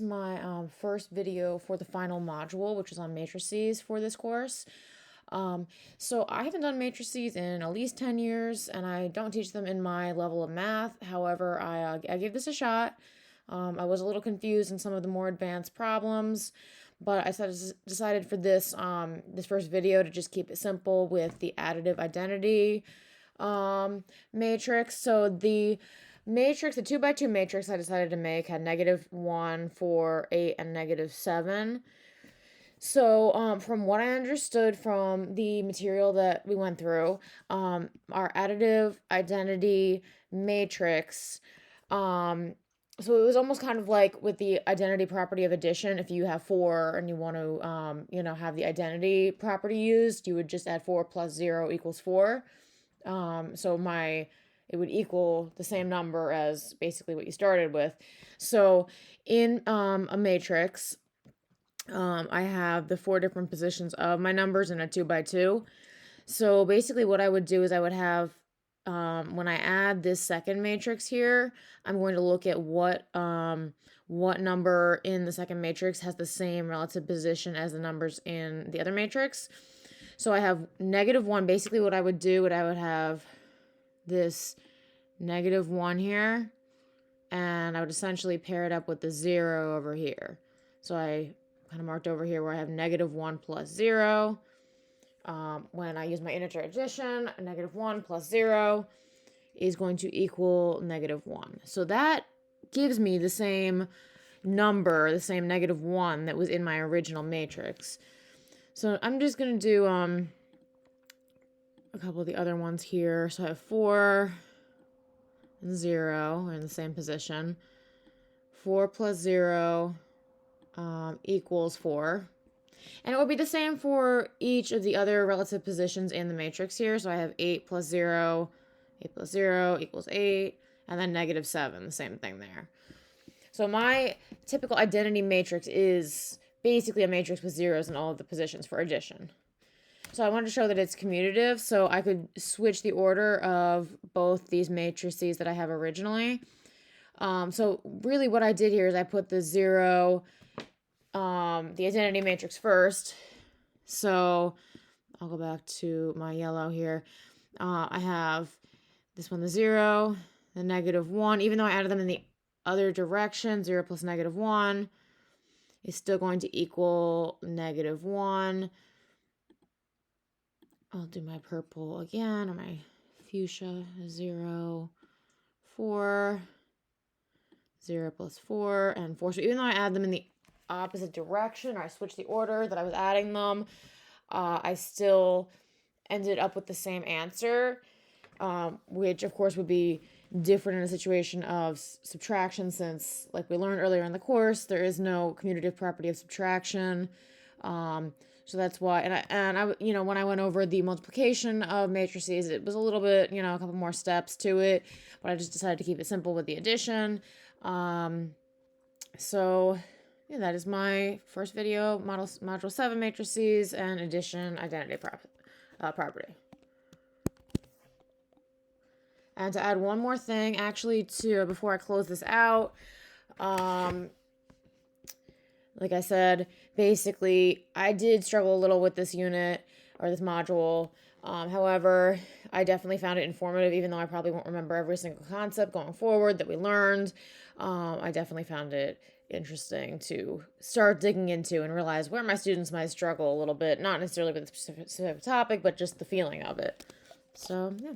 My first video for the final module, which is on matrices for this course. So I haven't done matrices in at least 10 years, and I don't teach them in my level of math. However, I gave this a shot. I was a little confused in some of the more advanced problems, but I decided for this first video to just keep it simple with the additive identity matrix. So the 2x2 matrix I decided to make had -1, 4, 8, and -7. So, from what I understood from the material that we went through, our additive identity matrix, so it was almost kind of like with the identity property of addition. If you have 4 and you want to, have the identity property used, you would just add 4 plus 0 equals 4. It would equal the same number as basically what you started with. So in a matrix, I have the 4 different positions of my numbers in a 2x2. So basically what I would do is I would have, when I add this second matrix here, I'm going to look at what number in the second matrix has the same relative position as the numbers in the other matrix. So I have -1. Basically what I would do, I would have this -1 here, and I would essentially pair it up with the 0 over here. So I kind of marked over here where I have -1 plus 0. When I use my integer addition, -1 plus 0 is going to equal -1. So that gives me the same number, the same -1 that was in my original matrix. So I'm just going to do a couple of the other ones here. So I have 4 and 0 are in the same position. 4 plus 0 equals 4. And it would be the same for each of the other relative positions in the matrix here. So I have 8 plus 0 equals 8, and then -7, the same thing there. So my typical identity matrix is basically a matrix with zeros in all of the positions for addition. So I wanted to show that it's commutative, so I could switch the order of both these matrices that I have originally. So really what I did here is I put the 0, the identity matrix first. So I'll go back to my yellow here. I have this one, the 0, the -1. Even though I added them in the other direction, 0 plus -1 is still going to equal -1. I'll do my purple again, or my fuchsia. 0, 4, 0 plus 4, and 4. So even though I add them in the opposite direction, or I switch the order that I was adding them, I still ended up with the same answer, which of course would be different in a situation of subtraction, since, like we learned earlier in the course, there is no commutative property of subtraction. So that's why, and I, when I went over the multiplication of matrices, it was a little bit, a couple more steps to it, but I just decided to keep it simple with the addition. So yeah, that is my first video, module 7 matrices and addition identity property. And to add one more thing, actually, before I close this out, like I said, basically, I did struggle a little with this unit, or this module. However, I definitely found it informative, even though I probably won't remember every single concept going forward that we learned. I definitely found it interesting to start digging into and realize where my students might struggle a little bit, not necessarily with a specific topic, but just the feeling of it. So, yeah.